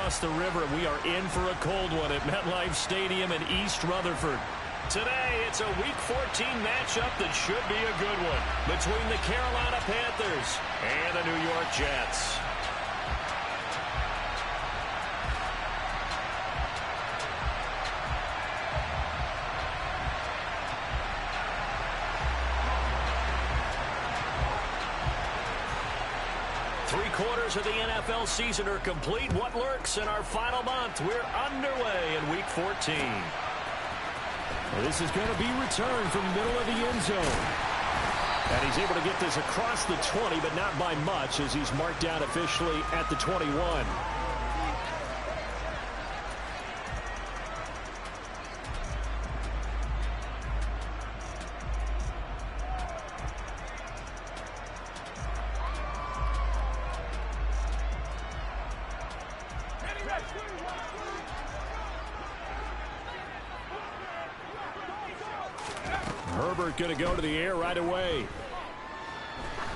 across the river. We are in for a cold one at MetLife Stadium in East Rutherford. Today, it's a Week 14 matchup that should be a good one between the Carolina Panthers and the New York Jets. Three-quarters of the NFL season are complete. What lurks in our final month? We're underway in Week 14. Well, this is going to be returned from the middle of the end zone. And he's able to get this across the 20, but not by much, as he's marked down officially at the 21. Herbert going to go to the air right away.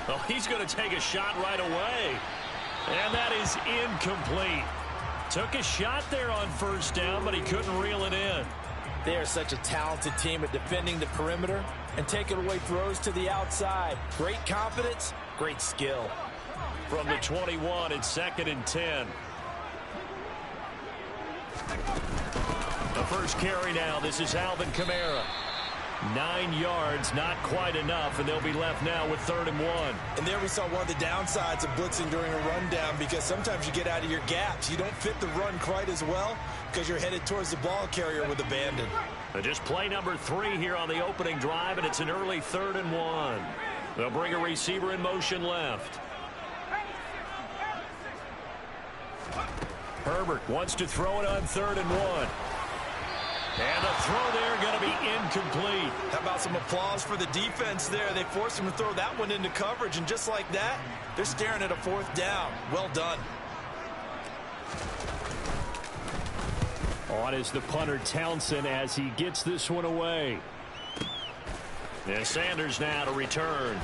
Oh, he's going to take a shot right away. And that is incomplete. Took a shot there on first down, but he couldn't reel it in. They are such a talented team at defending the perimeter and taking away throws to the outside. Great confidence, great skill. From the 21, it's 2nd and 10. The first carry now. This is Alvin Kamara. 9 yards, not quite enough, and they'll be left now with 3rd and 1. And there we saw one of the downsides of blitzing during a rundown, because sometimes you get out of your gaps. You don't fit the run quite as well because you're headed towards the ball carrier with abandon. Just play number 3 here on the opening drive, and it's an early 3rd and 1. They'll bring a receiver in motion left. Herbert wants to throw it on 3rd and 1. And the throw there going to be incomplete. How about some applause for the defense there? They forced him to throw that one into coverage, and just like that, they're staring at a 4th down. Well done. On is the punter Townsend as he gets this one away. And Sanders now to return.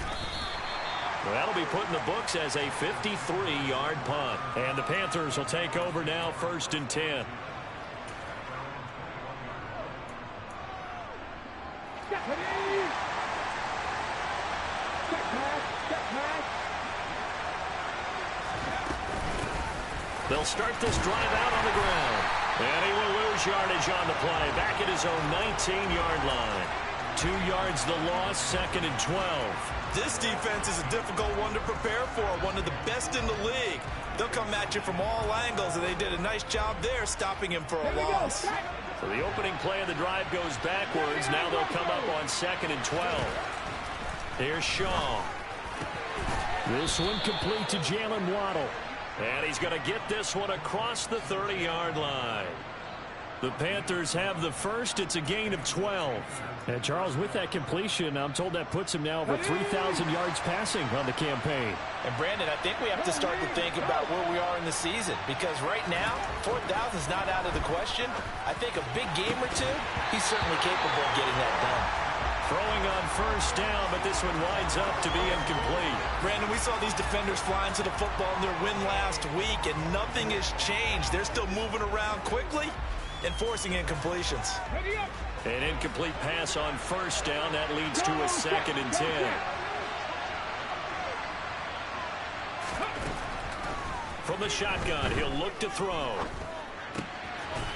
Well, that'll be put in the books as a 53-yard punt. And the Panthers will take over now, 1st and 10. They'll start this drive out on the ground. And he will lose yardage on the play. Back at his own 19-yard line. 2 yards the loss, 2nd and 12. This defense is a difficult one to prepare for. One of the best in the league. They'll come at you from all angles, and they did a nice job there stopping him for a loss. So the opening play of the drive goes backwards. Now they'll come up on 2nd and 12. Here's Shaw. This one complete to Jalen Waddle. And he's going to get this one across the 30-yard line. The Panthers have the first. It's a gain of 12. And Charles, with that completion, I'm told that puts him now over 3,000 yards passing on the campaign. And Brandon, I think we have to start to think about where we are in the season, because right now, 4,000 is not out of the question. I think a big game or two, he's certainly capable of getting that done. Throwing on first down, but this one winds up to be incomplete. Brandon, we saw these defenders flying to the football in their win last week, and nothing has changed. They're still moving around quickly and forcing incompletions. An incomplete pass on first down. That leads to a 2nd and 10. From the shotgun, he'll look to throw.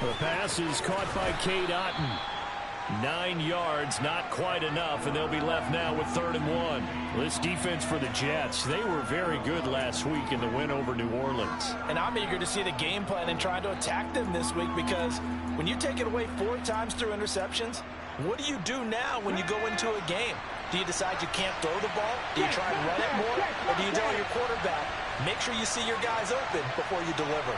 The pass is caught by Cade Otton. 9 yards, not quite enough, and they'll be left now with 3rd and 1. This defense for the Jets, they were very good last week in the win over New Orleans. And I'm eager to see the game plan and trying to attack them this week, because when you take it away 4 times through interceptions, what do you do now when you go into a game? Do you decide you can't throw the ball? Do you try and run it more? Or do you tell your quarterback, make sure you see your guys open before you deliver?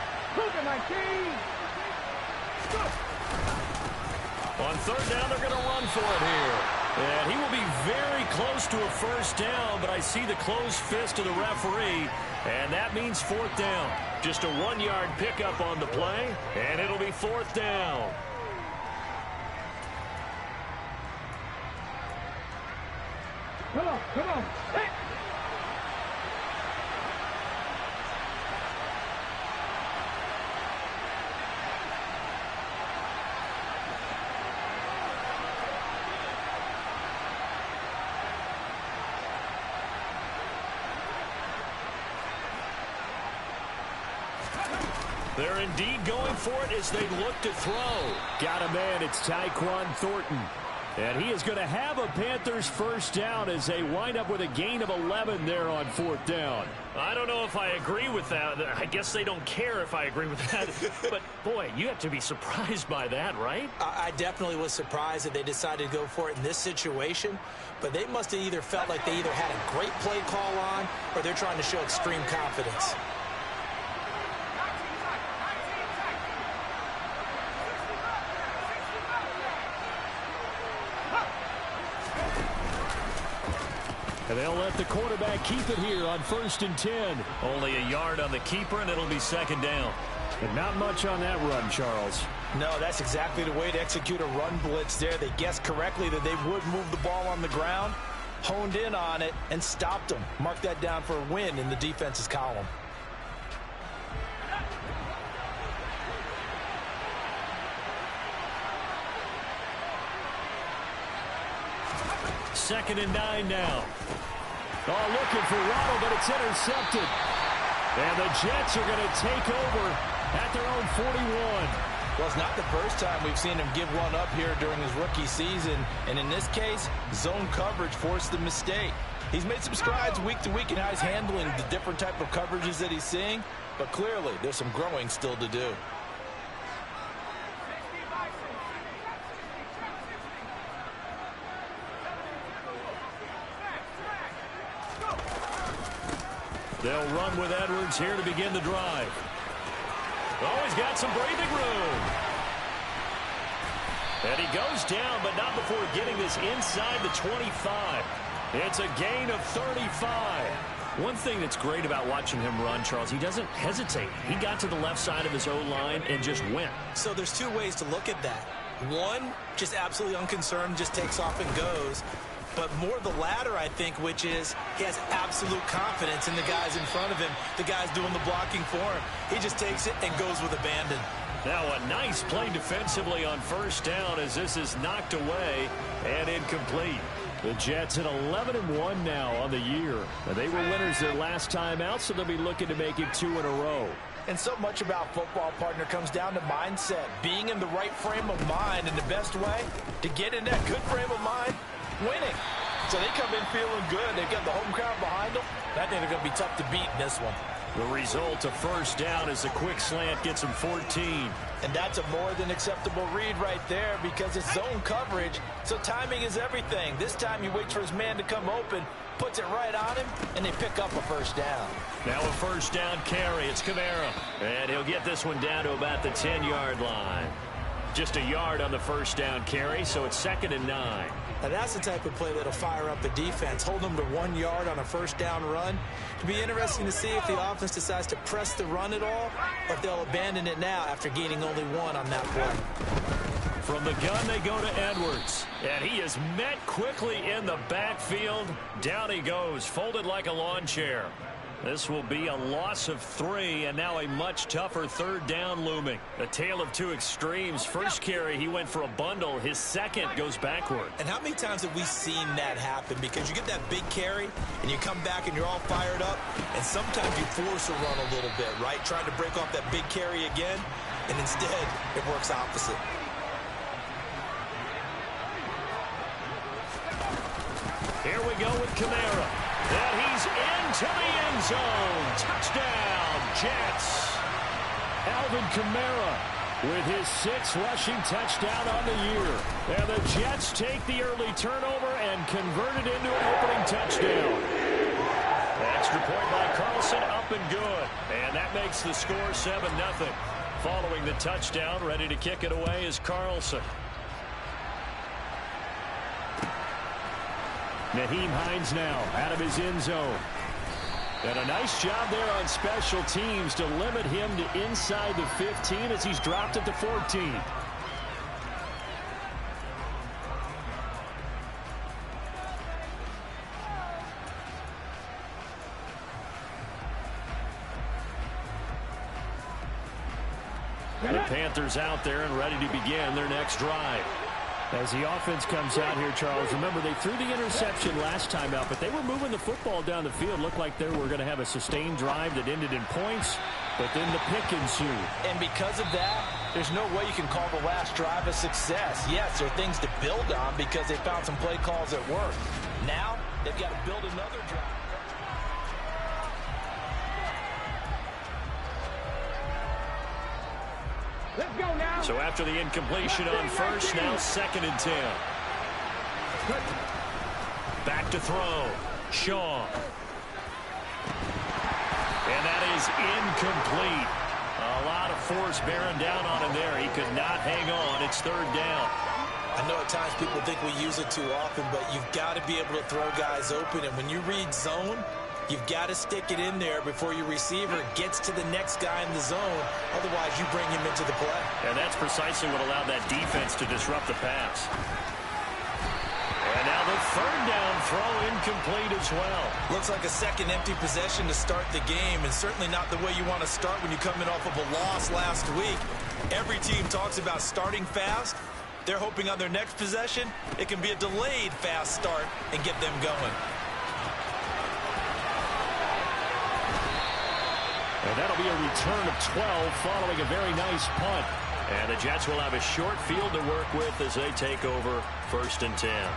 On 3rd down, they're going to run for it here. And he will be very close to a first down, but I see the closed fist of the referee, and that means 4th down. Just a 1-yard pickup on the play, and it'll be 4th down. Come on. Hey. They're indeed going for it as they look to throw. Got a man. It's Tyquan Thornton. And he is going to have a Panthers first down as they wind up with a gain of 11 there on 4th down. I don't know if I agree with that. I guess they don't care if I agree with that. But, boy, you have to be surprised by that, right? I definitely was surprised that they decided to go for it in this situation. But they must have either felt like they either had a great play call on or they're trying to show extreme confidence. And they'll let the quarterback keep it here on 1st and 10. Only a yard on the keeper, and it'll be 2nd down. And not much on that run, Charles. No, that's exactly the way to execute a run blitz there. They guessed correctly that they would move the ball on the ground, honed in on it, and stopped them. Mark that down for a win in the defense's column. Second and 9 now. Oh, looking for Waddle, but it's intercepted. And the Jets are going to take over at their own 41. Well, it's not the first time we've seen him give one up here during his rookie season. And in this case, zone coverage forced the mistake. He's made some strides week to week in how he's handling the different type of coverages that he's seeing. But clearly, there's some growing still to do. They'll run with Edwards here to begin the drive. Oh, he's got some breathing room. And he goes down, but not before getting this inside the 25. It's a gain of 35. One thing that's great about watching him run, Charles, he doesn't hesitate. He got to the left side of his O-line and just went. So there's two ways to look at that. One, just absolutely unconcerned, just takes off and goes. But more the latter, I think, which is he has absolute confidence in the guys in front of him, the guys doing the blocking for him. He just takes it and goes with abandon. Now a nice play defensively on 1st down as this is knocked away and incomplete. The Jets at 11-1 now on the year. And they were winners their last time out, so they'll be looking to make it 2 in a row. And so much about football, partner, comes down to mindset. Being in the right frame of mind, and the best way to get in that good frame of mind, winning. So they come in feeling good. They've got the home crowd behind them. I think they're going to be tough to beat in this one. The result of 1st down is a quick slant gets him 14. And that's a more than acceptable read right there because it's zone coverage, so timing is everything. This time he waits for his man to come open, puts it right on him, and they pick up a 1st down. Now a 1st down carry. It's Kamara. And he'll get this one down to about the 10-yard line. Just a yard on the 1st down carry, so it's 2nd and 9. Now that's the type of play that'll fire up the defense. Hold them to 1 yard on a 1st down run. It'll be interesting to see if the offense decides to press the run at all or if they'll abandon it now after gaining only 1 on that play. From the gun, they go to Edwards. And he is met quickly in the backfield. Down he goes, folded like a lawn chair. This will be a loss of 3, and now a much tougher 3rd down looming. A tale of two extremes. First carry, he went for a bundle. His second goes backward. And how many times have we seen that happen? Because you get that big carry, and you come back and you're all fired up, and sometimes you force a run a little bit, right? Trying to break off that big carry again, and instead it works opposite. Here we go with Kamara. And he's into the end zone. Touchdown, Jets. Alvin Kamara with his 6th rushing touchdown on the year. And the Jets take the early turnover and convert it into an opening touchdown. Extra point by Carlson, up and good. And that makes the score 7-0. Following the touchdown, ready to kick it away is Carlson. Nyheim Hines now out of his end zone. And a nice job there on special teams to limit him to inside the 15 as he's dropped at the 14. The Panthers out there and ready to begin their next drive. As the offense comes out here, Charles, remember they threw the interception last time out, but they were moving the football down the field. Looked like they were going to have a sustained drive that ended in points, but then the pick ensued. And because of that, there's no way you can call the last drive a success. Yes, there are things to build on because they found some play calls that work. Now, they've got to build another drive. Let's go now. So after the incompletion on first, now 2nd and 10. Back to throw. Shaw. And that is incomplete. A lot of force bearing down on him there. He could not hang on. It's 3rd down. I know at times people think we use it too often, but you've got to be able to throw guys open. And when you read zone, you've got to stick it in there before your receiver gets to the next guy in the zone. Otherwise, you bring him into the play. And that's precisely what allowed that defense to disrupt the pass. And now the 3rd down throw incomplete as well. Looks like a second empty possession to start the game, and certainly not the way you want to start when you come in off of a loss last week. Every team talks about starting fast. They're hoping on their next possession, it can be a delayed fast start and get them going. And that'll be a return of 12 following a very nice punt. And the Jets will have a short field to work with as they take over 1st and 10.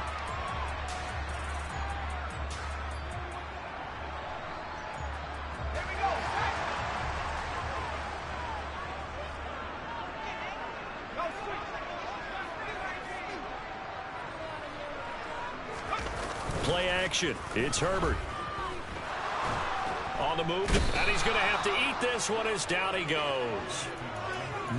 Play action. It's Herbert. On the move, and he's going to have to eat this one as down he goes.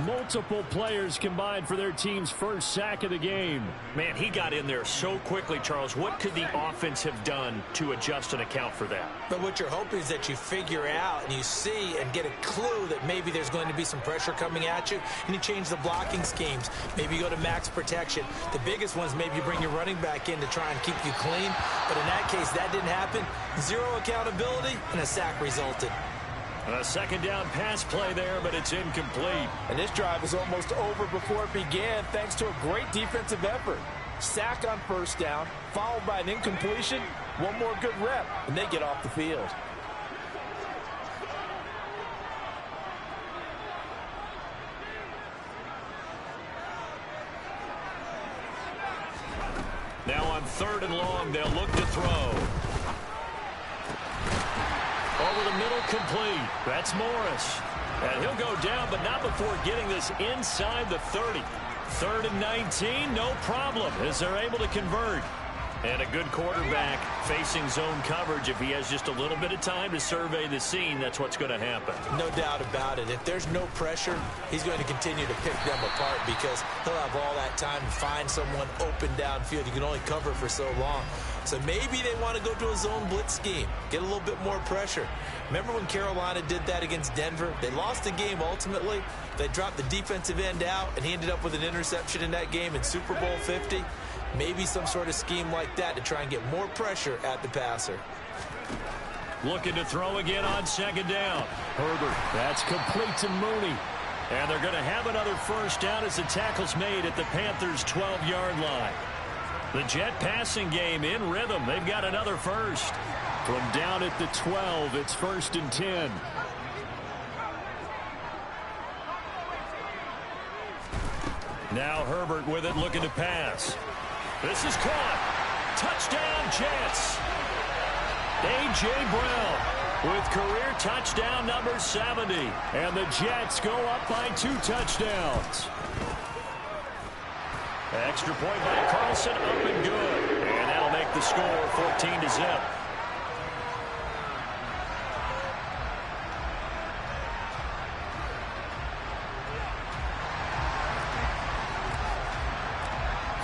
Multiple players combined for their team's first sack of the game. Man, he got in there so quickly, Charles. What could the offense have done to adjust and account for that? But what you're hoping is that you figure out and you see and get a clue that maybe there's going to be some pressure coming at you, and you change the blocking schemes. Maybe you go to max protection. The biggest ones, maybe you bring your running back in to try and keep you clean. But in that case, that didn't happen. Zero accountability, and a sack resulted. A 2nd down pass play there, but it's incomplete. And this drive was almost over before it began thanks to a great defensive effort. Sack on 1st down, followed by an incompletion. One more good rep, and they get off the field. Now on 3rd and long, they'll look to throw. Over the middle, complete. That's Morris. And he'll go down, but not before getting this inside the 30. 3rd and 19, no problem, as they're able to convert. And a good quarterback facing zone coverage. If he has just a little bit of time to survey the scene, that's what's going to happen. No doubt about it. If there's no pressure, he's going to continue to pick them apart because he'll have all that time to find someone open downfield. You can only cover for so long. So maybe they want to go to a zone blitz scheme, get a little bit more pressure. Remember when Carolina did that against Denver? They lost the game ultimately. They dropped the defensive end out, and he ended up with an interception in that game in Super Bowl 50. Maybe some sort of scheme like that to try and get more pressure at the passer. Looking to throw again on 2nd down. Herbert, that's complete to Mooney. And they're going to have another 1st down as the tackle's made at the Panthers' 12-yard line. The Jet passing game in rhythm. They've got another 1st. From down at the 12, it's 1st and 10. Now Herbert with it, looking to pass. This is caught. Touchdown, Jets. A.J. Brown with career touchdown number 70. And the Jets go up by 2 touchdowns. Extra point by Carlson, up and good. And that'll make the score 14-0.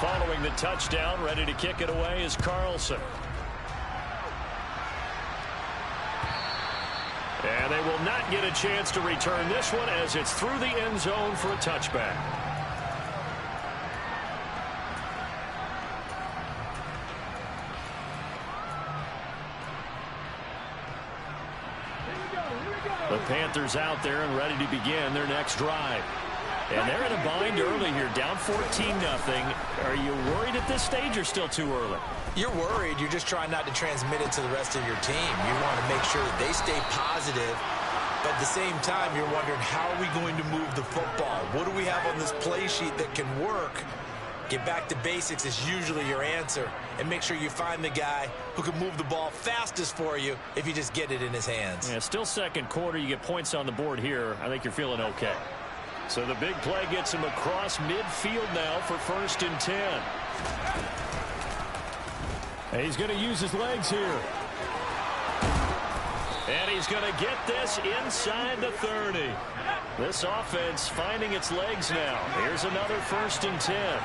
Following the touchdown, ready to kick it away is Carlson. And they will not get a chance to return this one as it's through the end zone for a touchback. The Panthers out there and ready to begin their next drive. And they're in a bind. behind early here, down 14-0. Are you worried at this stage or still too early? You're worried. You're just trying not to transmit it to the rest of your team. You want to make sure that they stay positive. But at the same time, you're wondering, how are we going to move the football? What do we have on this play sheet that can work? Get back to basics is usually your answer. And make sure you find the guy who can move the ball fastest for you if you just get it in his hands. Yeah, still second quarter. You get points on the board here. I think you're feeling okay. So the big play gets him across midfield now for 1st and 10. And he's going to use his legs here. And he's going to get this inside the 30. This offense finding its legs now. Here's another 1st and 10.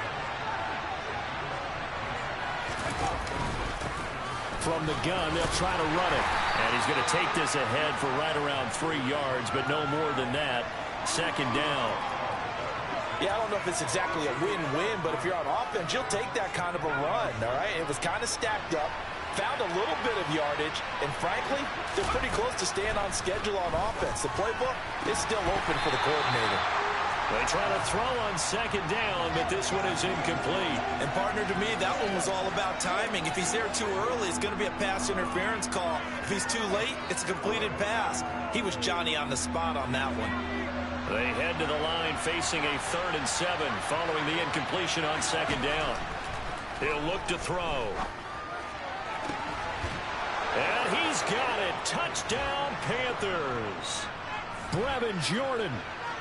From the gun, they'll try to run it. And he's going to take this ahead for right around 3 yards, but no more than that. 2nd down. Yeah, I don't know if it's exactly a win-win, but if you're on offense, you'll take that kind of a run, all right? It was kind of stacked up, found a little bit of yardage, and frankly, they're pretty close to staying on schedule on offense. The playbook is still open for the coordinator. They try to throw on 2nd down, but this one is incomplete. And, partner, to me, that one was all about timing. If he's there too early, it's going to be a pass interference call. If he's too late, it's a completed pass. He was Johnny on the spot on that one. They head to the line facing a 3rd and 7 following the incompletion on 2nd down. He'll look to throw. And he's got it. Touchdown, Panthers. Brevin Jordan.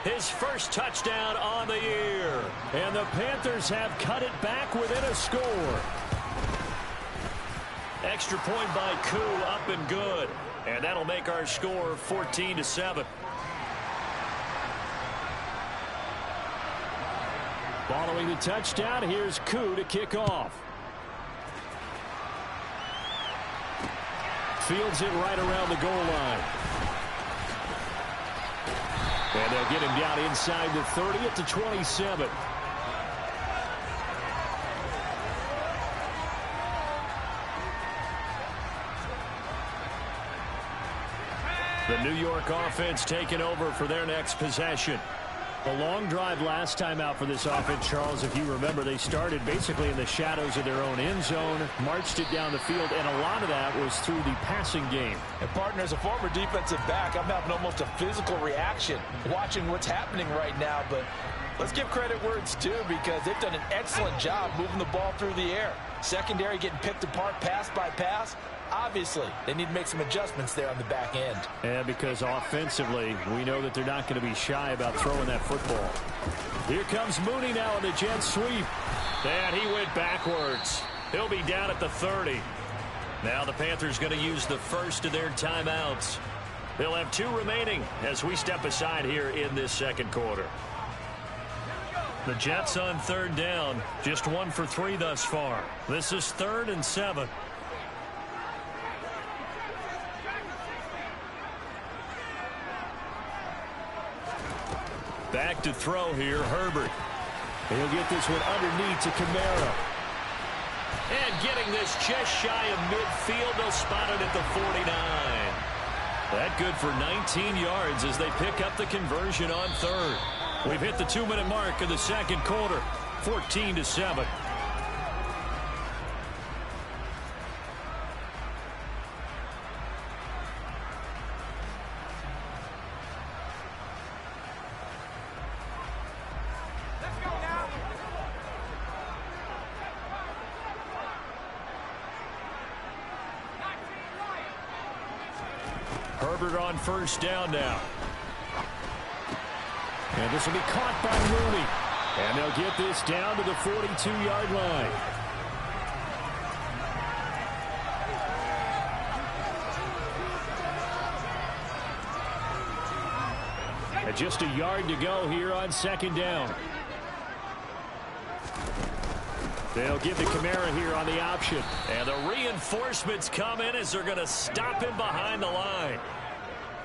His first touchdown on the year. And the Panthers have cut it back within a score. Extra point by Koo, up and good. And that'll make our score 14-7. Following the touchdown, here's Koo to kick off. Fields it right around the goal line. And they'll get him down inside the 30 at the 27. The New York offense taking over for their next possession. A long drive last time out for this offense, Charles. If you remember, they started basically in the shadows of their own end zone, marched it down the field, and a lot of that was through the passing game. And, partner, as a former defensive back, I'm having almost a physical reaction watching what's happening right now. But let's give credit where it's due, because they've done an excellent job moving the ball through the air. Secondary getting picked apart pass by pass. Obviously, they need to make some adjustments there on the back end. And because offensively, we know that they're not going to be shy about throwing that football. Here comes Mooney now on the jet sweep. And he went backwards. He'll be down at the 30. Now the Panthers going to use the first of their timeouts. They'll have 2 remaining as we step aside here in this 2nd quarter. The Jets on 3rd down. Just 1 for 3 thus far. This is 3rd and 7. Back to throw here, Herbert. He'll get this one underneath to Kamara. And getting this just shy of midfield, they'll spot it at the 49. That good for 19 yards as they pick up the conversion on 3rd. We've hit the 2-minute mark of the 2nd quarter, 14-7. Herbert on 1st down now. And this will be caught by Mooney. And they'll get this down to the 42-yard line. And just a yard to go here on 2nd down. They'll give the Kamara here on the option. And the reinforcements come in as they're going to stop him behind the line.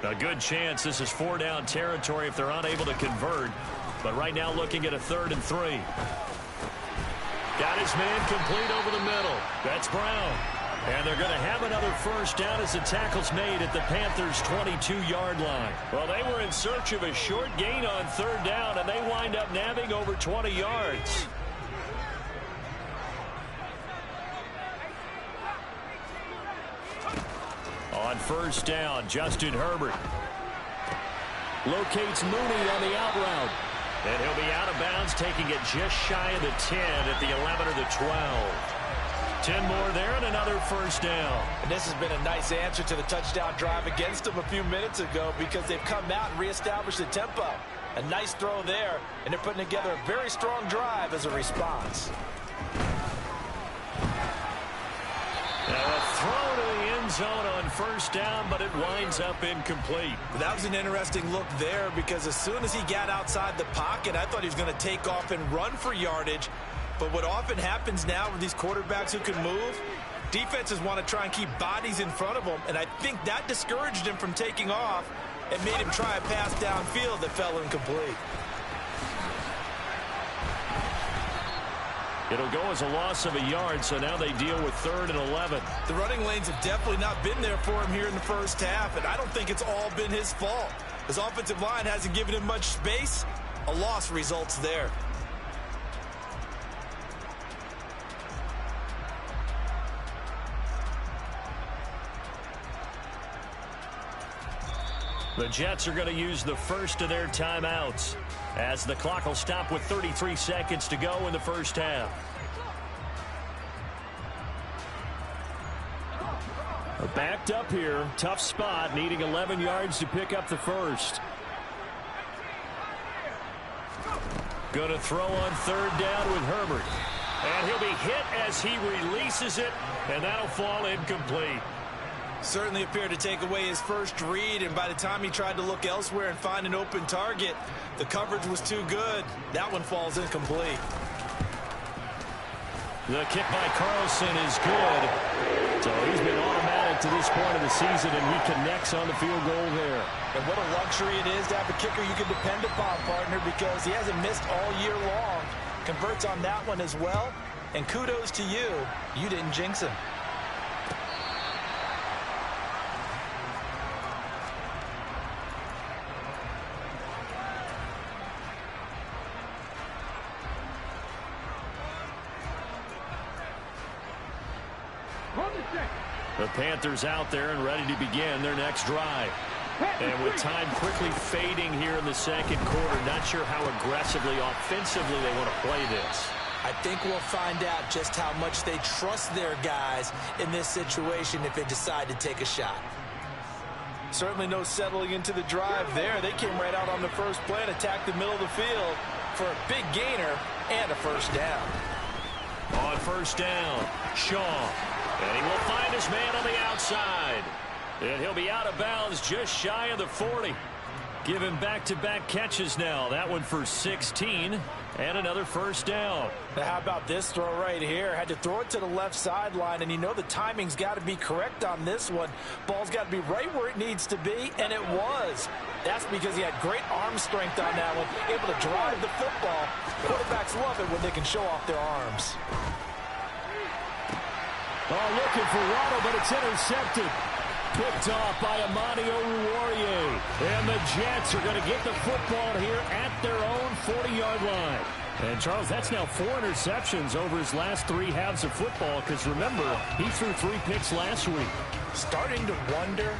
A good chance this is 4-down territory if they're unable to convert. But right now looking at a 3rd and 3. Got his man complete over the middle. That's Brown. And they're going to have another first down as the tackle's made at the Panthers' 22-yard line. Well, they were in search of a short gain on third down, and they wind up nabbing over 20 yards. On first down, Justin Herbert locates Mooney on the out route. And he'll be out of bounds, taking it just shy of the 10 at the 11 or the 12. 10 more there and another first down. And this has been a nice answer to the touchdown drive against them a few minutes ago because they've come out and reestablished the tempo. A nice throw there, and they're putting together a very strong drive as a response. Now a throw to the end zone on first down, but it winds up incomplete. That was an interesting look there because as soon as he got outside the pocket, I thought he was going to take off and run for yardage. But what often happens now with these quarterbacks who can move, defenses want to try and keep bodies in front of them, and I think that discouraged him from taking off and made him try a pass downfield that fell incomplete. It'll go as a loss of a yard, so now they deal with 3rd and 11. The running lanes have definitely not been there for him here in the first half, and I don't think it's all been his fault. His offensive line hasn't given him much space. A loss results there. The Jets are going to use the first of their timeouts as the clock will stop with 33 seconds to go in the first half. Backed up here. Tough spot, needing 11 yards to pick up the first. Going to throw on 3rd down with Herbert. And he'll be hit as he releases it, and that'll fall incomplete. Certainly appeared to take away his first read, and by the time he tried to look elsewhere and find an open target, the coverage was too good. That one falls incomplete. The kick by Carlson is good. So he's been automatic to this point of the season, and he connects on the field goal there. And what a luxury it is to have a kicker you can depend upon, partner, because he hasn't missed all year long. Converts on that one as well, and kudos to you. You didn't jinx him. The Panthers out there and ready to begin their next drive. And with time quickly fading here in the second quarter, not sure how aggressively, offensively they want to play this. I think we'll find out just how much they trust their guys in this situation if they decide to take a shot. Certainly no settling into the drive there. They came right out on the first play and attacked the middle of the field for a big gainer and a first down. On first down, Shaw. And he will find his man on the outside. And he'll be out of bounds just shy of the 40. Give him back-to-back catches now. That one for 16 and another first down. Now how about this throw right here? Had to throw it to the left sideline, and you know the timing's got to be correct on this one. Ball's got to be right where it needs to be, and it was. That's because he had great arm strength on that one, able to drive the football. Quarterbacks love it when they can show off their arms. Oh, looking for Waddle, but it's intercepted. Picked off by Amani Oruwariye. And the Jets are going to get the football here at their own 40-yard line. And, Charles, that's now 4 interceptions over his last 3 halves of football because, remember, he threw 3 picks last week. Starting to wonder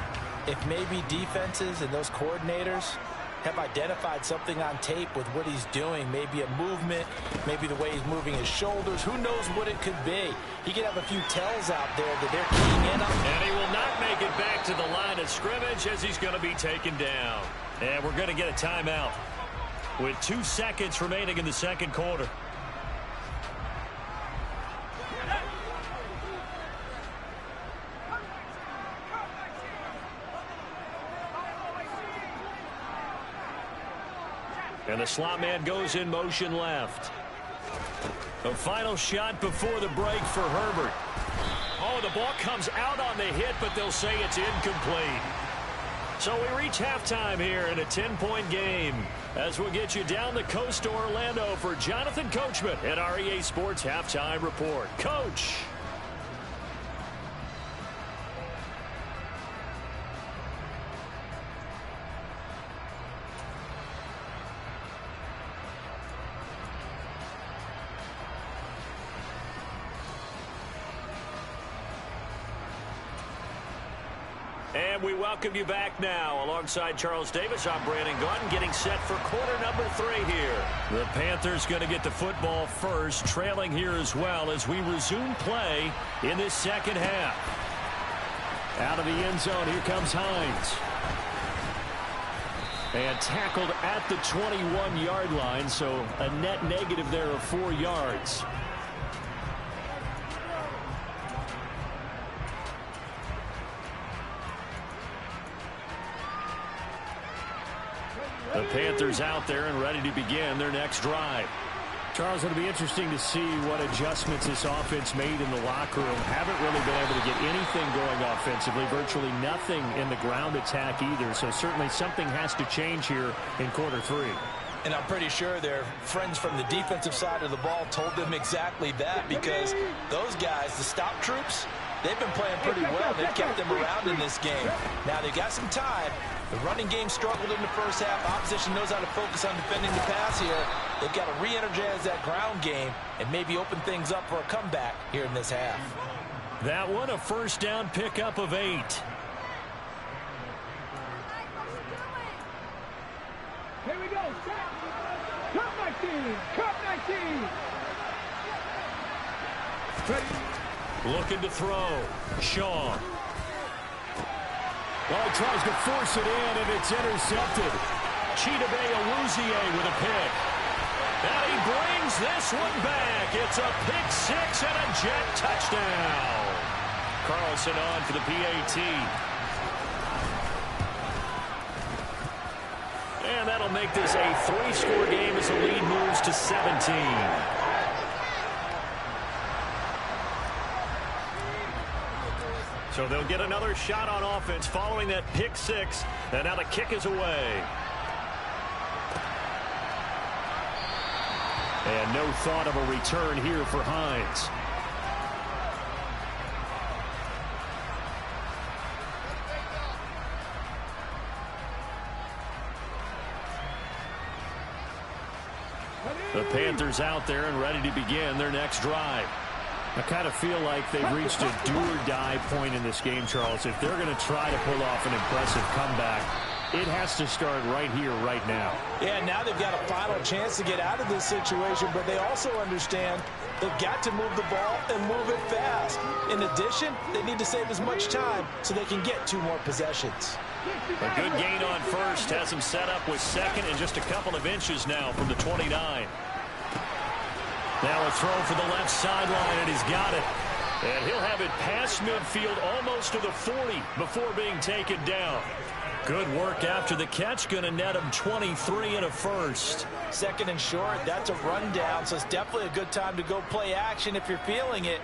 if maybe defenses and those coordinators have identified something on tape with what he's doing. Maybe a movement, maybe the way he's moving his shoulders. Who knows what it could be? He could have a few tells out there that they're keying in on. And he will not make it back to the line of scrimmage as he's going to be taken down. And we're going to get a timeout with 2 seconds remaining in the second quarter. And the slot man goes in motion left. The final shot before the break for Herbert. Oh, the ball comes out on the hit, but they'll say it's incomplete. So we reach halftime here in a 10-point game as we'll get you down the coast to Orlando for Jonathan Coachman at our EA Sports Halftime Report. Coach. And we welcome you back now. Alongside Charles Davis, I'm Brandon Gaudin, getting set for quarter number 3 here. The Panthers going to get the football first, trailing here as well as we resume play in this second half. Out of the end zone, here comes Hines. And tackled at the 21-yard line, so a net negative there of 4 yards. The Panthers out there and ready to begin their next drive. Charles, it'll be interesting to see what adjustments this offense made in the locker room. Haven't really been able to get anything going offensively. Virtually nothing in the ground attack either. So certainly something has to change here in quarter 3. And I'm pretty sure their friends from the defensive side of the ball told them exactly that, because those guys, the stop troops, they've been playing pretty well. They've kept them around in this game. Now they've got some time. The running game struggled in the first half. Opposition knows how to focus on defending the pass here. They've got to re-energize that ground game and maybe open things up for a comeback here in this half. That one, a first down pickup of 8. Here we go. Cup 19. Cup 19. Ready. Looking to throw. Shaw. Well, he tries to force it in, and it's intercepted. Chidobe Awuzie with a pick. And he brings this one back. It's a pick 6 and a Jet touchdown. Carlson on for the PAT. And that'll make this a 3-score game as the lead moves to 17. So they'll get another shot on offense following that pick 6. And now the kick is away. And no thought of a return here for Hines. The Panthers out there and ready to begin their next drive. I kind of feel like they've reached a do-or-die point in this game, Charles. If they're going to try to pull off an impressive comeback, it has to start right here, right now. Yeah, now they've got a final chance to get out of this situation, but they also understand they've got to move the ball and move it fast. In addition, they need to save as much time so they can get 2 more possessions. A good gain on first has him set up with second and just a couple of inches now from the 29. Now a throw for the left sideline, and he's got it. And he'll have it past midfield almost to the 40 before being taken down. Good work after the catch, going to net him 23 and a first. Second and short, that's a rundown, so it's definitely a good time to go play action if you're feeling it.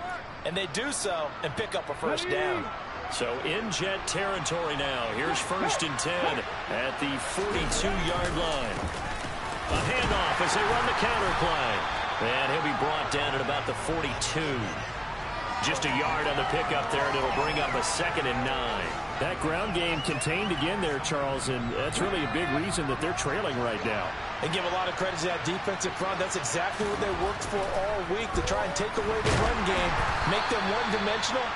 And they do so and pick up a first down. So in Jet territory now. Here's 1st and 10 at the 42-yard line. A handoff as they run the counter play. And he'll be brought down at about the 42. Just a yard on the pickup there, and it'll bring up a 2nd and 9. That ground game contained again there, Charles, and that's really a big reason that they're trailing right now. They give a lot of credit to that defensive front. That's exactly what they worked for all week, to try and take away the run game, make them one-dimensional.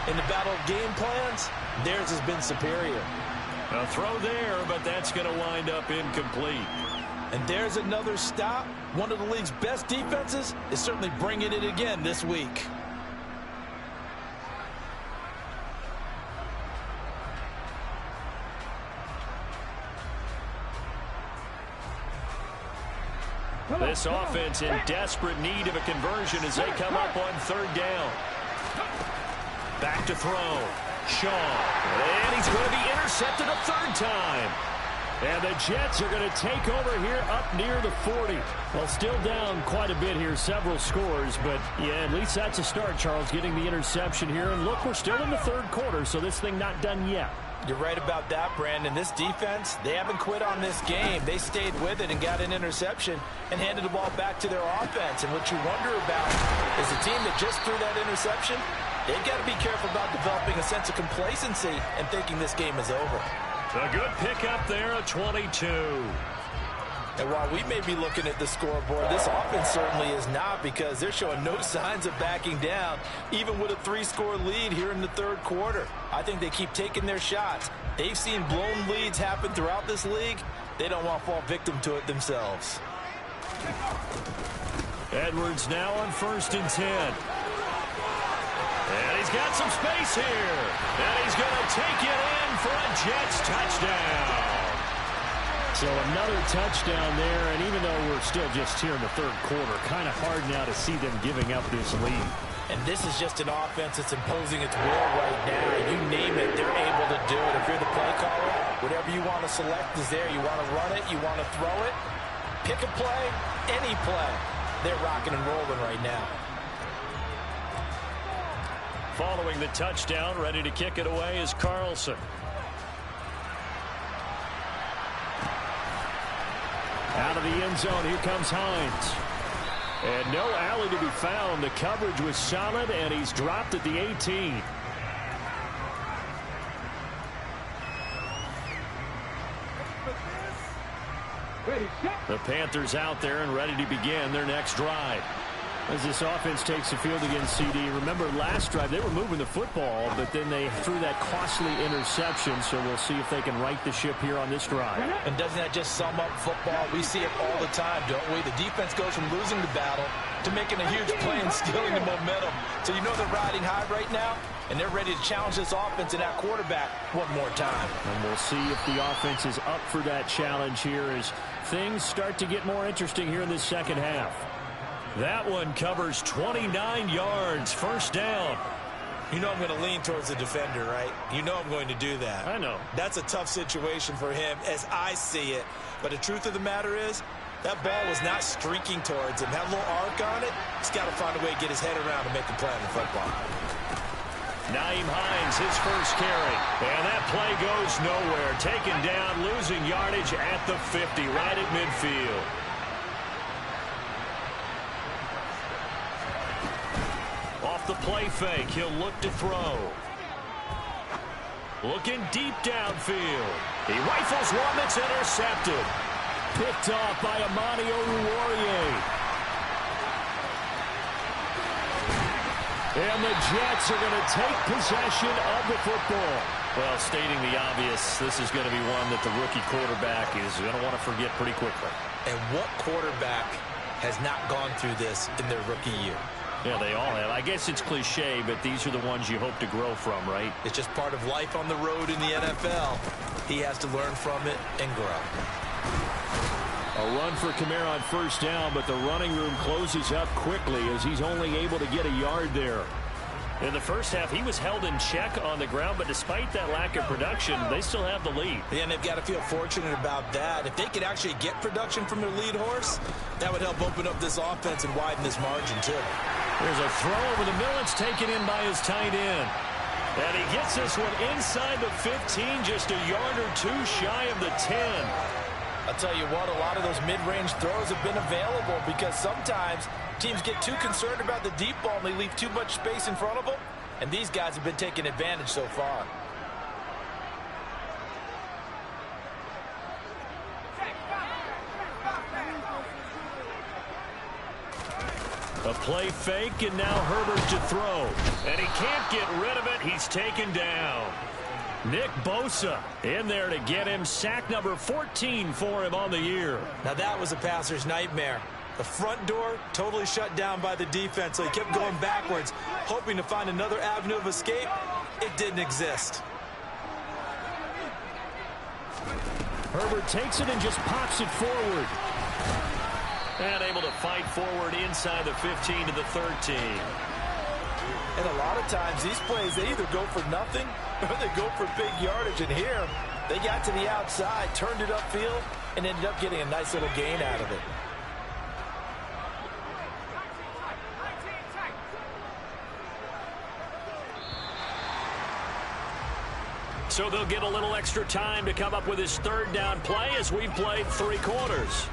In the battle of game plans, theirs has been superior. A throw there, but that's going to wind up incomplete. And there's another stop. One of the league's best defenses is certainly bringing it again this week. This offense in desperate need of a conversion as they come up on 3rd down. Back to throw. Shaw. And he's going to be intercepted a 3rd time. And the Jets are going to take over here up near the 40. Well, still down quite a bit here, several scores. But, yeah, at least that's a start, Charles, getting the interception here. And look, we're still in the 3rd quarter, so this thing not done yet. You're right about that, Brandon. This defense, they haven't quit on this game. They stayed with it and got an interception and handed the ball back to their offense. And what you wonder about is the team that just threw that interception, they've got to be careful about developing a sense of complacency and thinking this game is over. A good pickup there, a 22. And while we may be looking at the scoreboard, this offense certainly is not, because they're showing no signs of backing down, even with a 3-score lead here in the third quarter. I think they keep taking their shots. They've seen blown leads happen throughout this league. They don't want to fall victim to it themselves. Edwards now on 1st and 10. And he's got some space here. And he's going to take it in for a Jets touchdown. So another touchdown there, and even though we're still just here in the third quarter, kind of hard now to see them giving up this lead. And this is just an offense that's imposing its will right now. You name it, they're able to do it. If you're the play caller, whatever you want to select is there. You want to run it, you want to throw it, pick a play, any play. They're rocking and rolling right now. Following the touchdown, ready to kick it away is Carlson. Out of the end zone, here comes Hines. And no alley to be found. The coverage was solid, and he's dropped at the 18. The Panthers out there and ready to begin their next drive. As this offense takes the field against CD, remember last drive they were moving the football, but then they threw that costly interception, so we'll see if they can right the ship here on this drive. And doesn't that just sum up football? We see it all the time, don't we? The defense goes from losing the battle to making a huge play and stealing the momentum. So you know they're riding high right now, and they're ready to challenge this offense and that quarterback one more time. And we'll see if the offense is up for that challenge here as things start to get more interesting here in this second half. That one covers 29 yards, 1st down. You know I'm going to lean towards the defender, right? You know I'm going to do that. I know. That's a tough situation for him as I see it. But the truth of the matter is, that ball was not streaking towards him. Had a little arc on it. He's got to find a way to get his head around and make a play on the football. Nyheim Hines, his first carry. And that play goes nowhere. Taken down, losing yardage at the 50, right at midfield. Off the play fake, he'll look to throw. Looking deep downfield. He rifles one that's intercepted. Picked off by Amani Oruwariye. And the Jets are going to take possession of the football. Well, stating the obvious, this is going to be one that the rookie quarterback is going to want to forget pretty quickly. And what quarterback has not gone through this in their rookie year? Yeah, they all have. I guess it's cliche, but these are the ones you hope to grow from, right? It's just part of life on the road in the NFL. He has to learn from it and grow. A run for Kamara on 1st down, but the running room closes up quickly as he's only able to get a yard there. In the first half, he was held in check on the ground, but despite that lack of production, they still have the lead. Yeah, and they've got to feel fortunate about that. If they could actually get production from their lead horse, that would help open up this offense and widen this margin, too. There's a throw over the middle. It's taken in by his tight end. And he gets this one inside the 15, just a yard or two shy of the 10. I'll tell you what, a lot of those mid-range throws have been available because sometimes teams get too concerned about the deep ball and they leave too much space in front of them. And these guys have been taking advantage so far. A play fake, and now Herbert to throw. And he can't get rid of it. He's taken down. Nick Bosa in there to get him. Sack number 14 for him on the year. Now that was a passer's nightmare. The front door totally shut down by the defense, so he kept going backwards, hoping to find another avenue of escape. It didn't exist. Herbert takes it and just pops it forward. And able to fight forward inside the 15 to the 13. And a lot of times these plays, they either go for nothing or they go for big yardage. And here, they got to the outside, turned it upfield, and ended up getting a nice little gain out of it. So they'll get a little extra time to come up with his 3rd down play as we've played 3 quarters.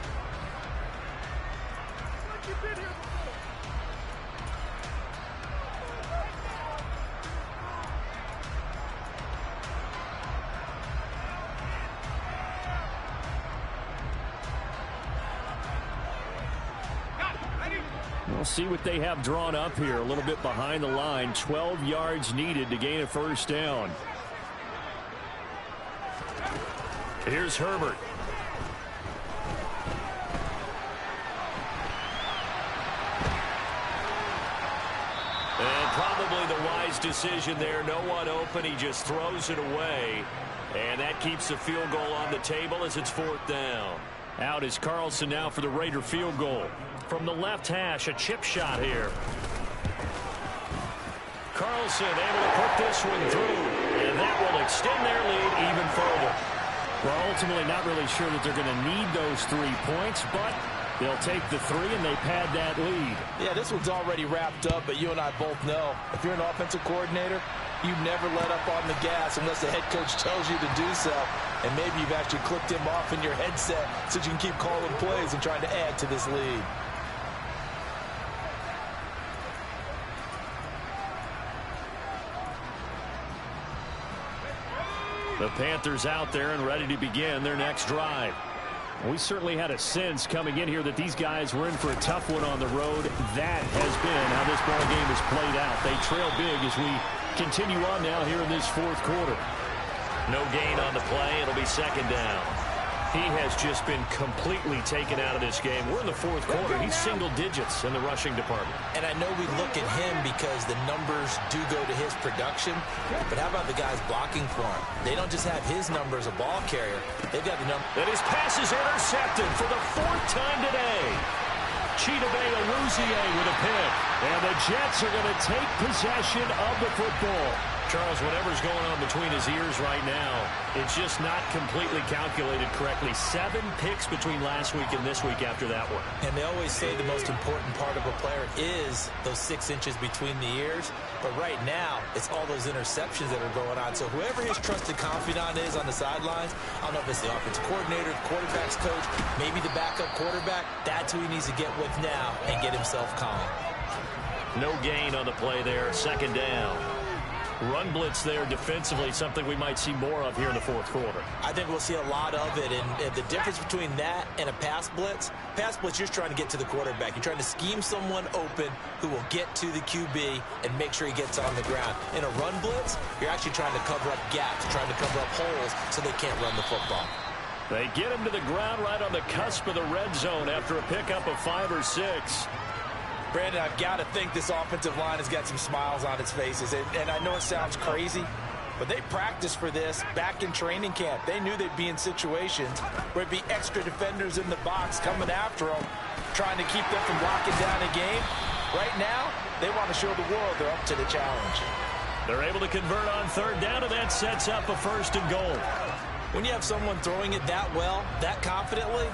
see what they have drawn up here. A little bit behind the line. 12 yards needed to gain a first down. Here's Herbert. And probably the wise decision there. No one open. He just throws it away. And that keeps the field goal on the table as it's 4th down. Out is Carlson now for the Raider field goal. From the left hash, a chip shot here. Carlson able to put this one through. And that will extend their lead even further. Well, ultimately not really sure that they're going to need those 3 points, but they'll take the 3 and they pad that lead. Yeah, this one's already wrapped up, but you and I both know if you're an offensive coordinator, you never let up on the gas unless the head coach tells you to do so. And maybe you've actually clicked him off in your headset so you can keep calling plays and trying to add to this lead. The Panthers out there and ready to begin their next drive. We certainly had a sense coming in here that these guys were in for a tough one on the road. That has been how this ball game has played out. They trail big as we continue on now here in this 4th quarter. No gain on the play. It'll be 2nd down. He has just been completely taken out of this game. We're in the 4th quarter. He's single digits in the rushing department. And I know we look at him because the numbers do go to his production. But how about the guys blocking for him? They don't just have his number as a ball carrier. They've got the number. And his pass is intercepted for the 4th time today. Chidobe Awuzie with a pick. And the Jets are going to take possession of the football. Charles, whatever's going on between his ears right now, it's just not completely calculated correctly. 7 picks between last week and this week after that one. And they always say the most important part of a player is those 6 inches between the ears. But right now, it's all those interceptions that are going on. So whoever his trusted confidant is on the sidelines, I don't know if it's the offensive coordinator, the quarterback's coach, maybe the backup quarterback, that's who he needs to get with now and get himself calm. No gain on the play there. 2nd down. Run blitz there defensively, something we might see more of here in the 4th quarter. I think we'll see a lot of it, and the difference between that and a pass blitz, you're just trying to get to the quarterback. You're trying to scheme someone open who will get to the QB and make sure he gets on the ground. In a run blitz, you're actually trying to cover up gaps, trying to cover up holes so they can't run the football. They get him to the ground right on the cusp of the red zone after a pickup of 5 or 6. Brandon, I've got to think this offensive line has got some smiles on its faces. And I know it sounds crazy, but they practiced for this back in training camp. They knew they'd be in situations where it'd be extra defenders in the box coming after them, trying to keep them from locking down a game. Right now, they want to show the world they're up to the challenge. They're able to convert on 3rd down, and that sets up a 1st and goal. When you have someone throwing it that well, that confidently,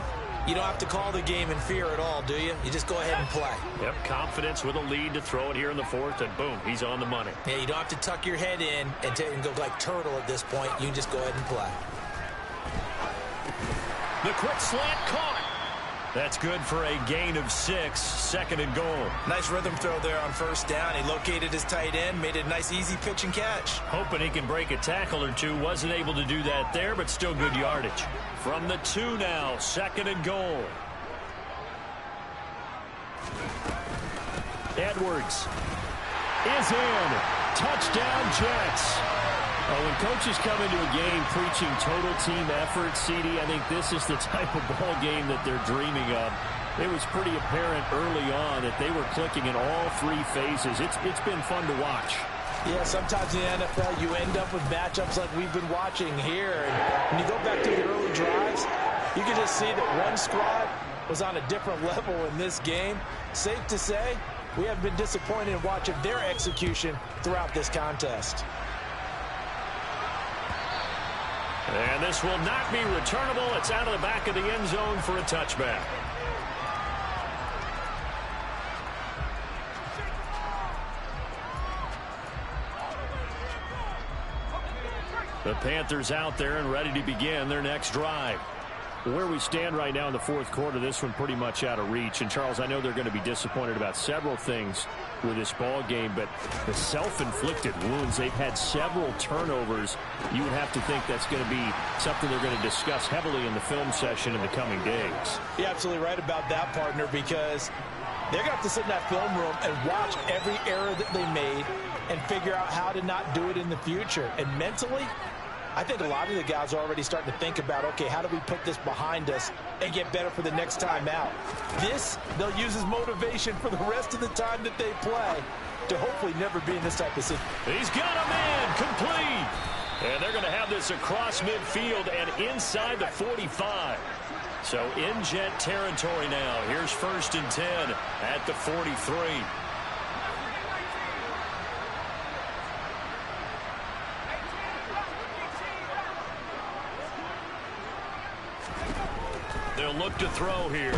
you don't have to call the game in fear at all, do you? You just go ahead and play. Yep, confidence with a lead to throw it here in the 4th, and boom, he's on the money. Yeah, you don't have to tuck your head in and go like turtle at this point. You can just go ahead and play. The quick slant caught. That's good for a gain of 6, 2nd and goal. Nice rhythm throw there on 1st down. He located his tight end, made it a nice easy pitch and catch. Hoping he can break a tackle or 2. Wasn't able to do that there, but still good yardage. From the 2 now, 2nd and goal. Edwards is in. Touchdown, Jets. When coaches come into a game preaching total team effort, CD, I think this is the type of ball game that they're dreaming of. It was pretty apparent early on that they were clicking in all 3 phases. It's been fun to watch. Yeah, sometimes in the NFL you end up with matchups like we've been watching here. And when you go back to the early drives, you can just see that one squad was on a different level in this game. Safe to say, we have been disappointed in watching their execution throughout this contest. And this will not be returnable. It's out of the back of the end zone for a touchback. The Panthers out there and ready to begin their next drive. Where we stand right now in the 4th quarter, this one pretty much out of reach. And, Charles, I know they're going to be disappointed about several things with this ball game, but the self-inflicted wounds, they've had several turnovers. You would have to think that's going to be something they're going to discuss heavily in the film session in the coming days. You're absolutely right about that, partner, because They're going to have to sit in that film room and watch every error that they made and figure out how to not do it in the future. And mentally, I think a lot of the guys are already starting to think about, okay, how do we put this behind us and get better for the next time out? This, they'll use as motivation for the rest of the time that they play to hopefully never be in this type of situation. He's got a man complete. And they're going to have this across midfield and inside the 45. So in Jet territory now. Here's 1st and 10 at the 43. They'll look to throw here.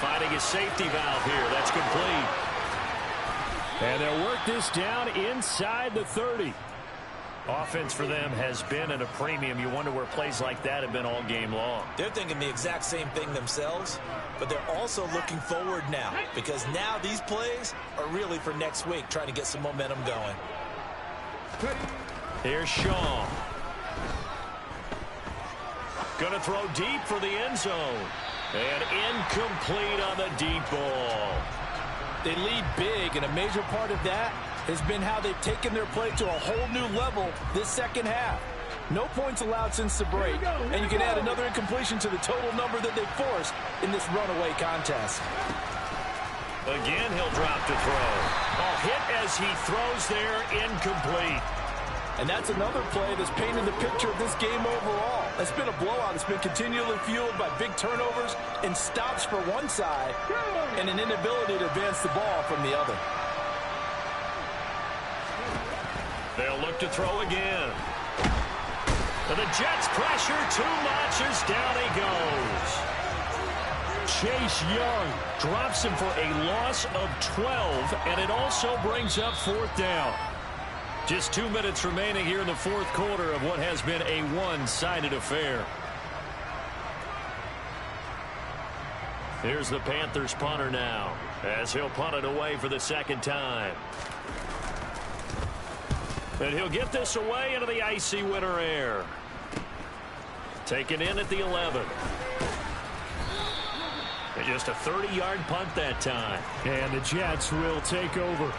Finding a safety valve here. That's complete. And they'll work this down inside the 30. Offense for them has been at a premium. You wonder where plays like that have been all game long. They're thinking the exact same thing themselves, but they're also looking forward now because now these plays are really for next week, trying to get some momentum going. Here's Shaw. Going to throw deep for the end zone. And incomplete on the deep ball. They lead big, and a major part of that has been how they've taken their play to a whole new level this second half. No points allowed since the break, and you can add another incompletion to the total number that they forced in this runaway contest. Again, he'll drop to throw. A hit as he throws there, incomplete. And that's another play that's painted the picture of this game overall. It's been a blowout. It's been continually fueled by big turnovers and stops for one side and an inability to advance the ball from the other. They'll look to throw again. And the Jets pressure too much as down he goes. Chase Young drops him for a loss of 12, and it also brings up 4th down. Just 2 minutes remaining here in the 4th quarter of what has been a one-sided affair. Here's the Panthers punter now as he'll punt it away for the second time. And he'll get this away into the icy winter air. Taken in at the 11. And just a 30-yard punt that time. And the Jets will take over.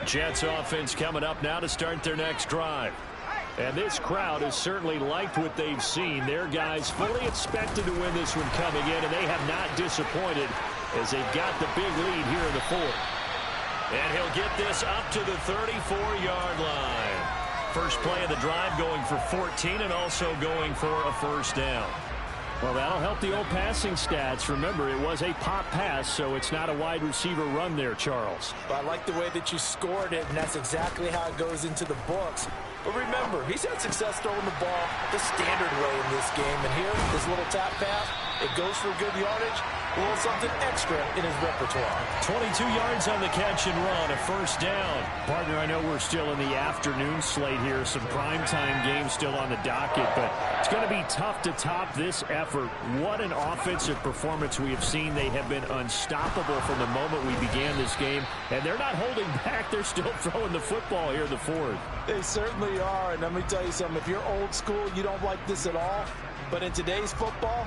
Jets offense coming up now to start their next drive. And this crowd has certainly liked what they've seen. Their guys fully expected to win this one coming in, and they have not disappointed as they've got the big lead here in the 4th. And he'll get this up to the 34-yard line. First play of the drive going for 14 and also going for a first down. Well, that'll help the old passing stats. Remember, it was a pop pass, so it's not a wide receiver run there, Charles. But I like the way that you scored it, and that's exactly how it goes into the books. But remember, he's had success throwing the ball the standard way in this game. And here, this little tap pass, it goes for good yardage, a little something extra in his repertoire. 22 yards on the catch and run, a first down. Partner, I know we're still in the afternoon slate here, some primetime games still on the docket, but it's going to be tough to top this effort. What an offensive performance we have seen. They have been unstoppable from the moment we began this game, and they're not holding back. They're still throwing the football here in the 4th. They certainly are, and let me tell you something. If you're old school, you don't like this at all, but in today's football,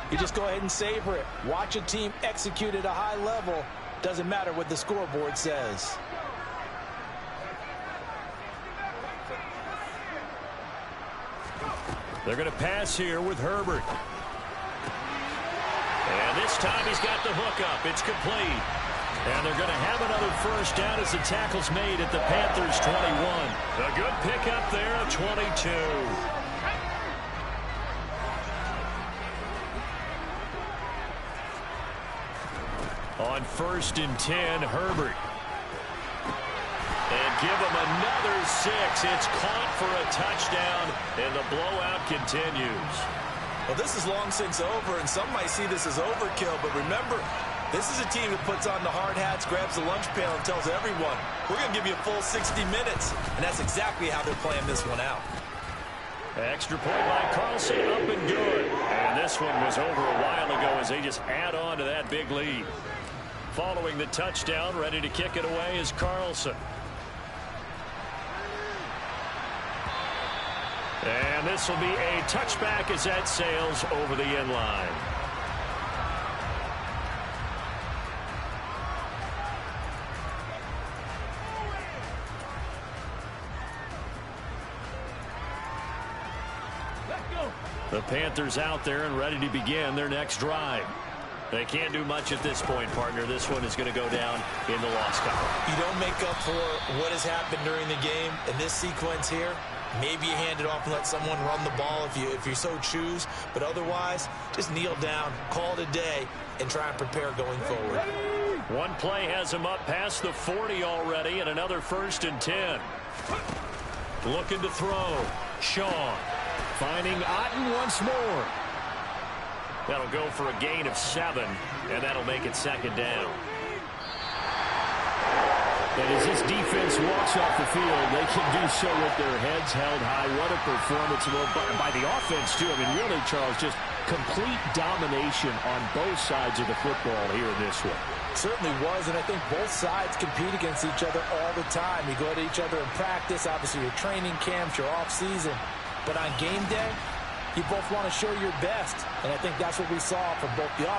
you just go ahead and savor it. Watch a team execute at a high level. Doesn't matter what the scoreboard says. They're going to pass here with Herbert. And this time he's got the hook up. It's complete. And they're going to have another first down as the tackle's made at the Panthers' 21. A good pickup there of 22. On 1st and 10, Herbert. And give him another 6. It's caught for a touchdown, and the blowout continues. Well, this is long since over, and some might see this as overkill, but remember, this is a team that puts on the hard hats, grabs the lunch pail, and tells everyone, we're going to give you a full 60 minutes, and that's exactly how they're playing this one out. Extra point by Carlson, up and good. And this one was over a while ago as they just add on to that big lead. Following the touchdown, ready to kick it away is Carlson. And this will be a touchback as that sails over the end line. The Panthers out there and ready to begin their next drive. They can't do much at this point, partner. This one is going to go down in the loss column. You don't make up for what has happened during the game in this sequence here. Maybe you hand it off and let someone run the ball if you so choose. But otherwise, just kneel down, call it a day, and try and prepare going forward. One play has him up past the 40 already, and another 1st and 10. Looking to throw. Shaw finding Otten once more. That'll go for a gain of 7, and that'll make it 2nd down. And as this defense walks off the field, they can do so with their heads held high. What a performance by the offense, too. I mean, really, Charles, just complete domination on both sides of the football here in this one. Certainly was, and I think both sides compete against each other all the time. You go to each other in practice, obviously your training camps, your off-season. But on game day, you both want to show your best, and I think that's what we saw from both the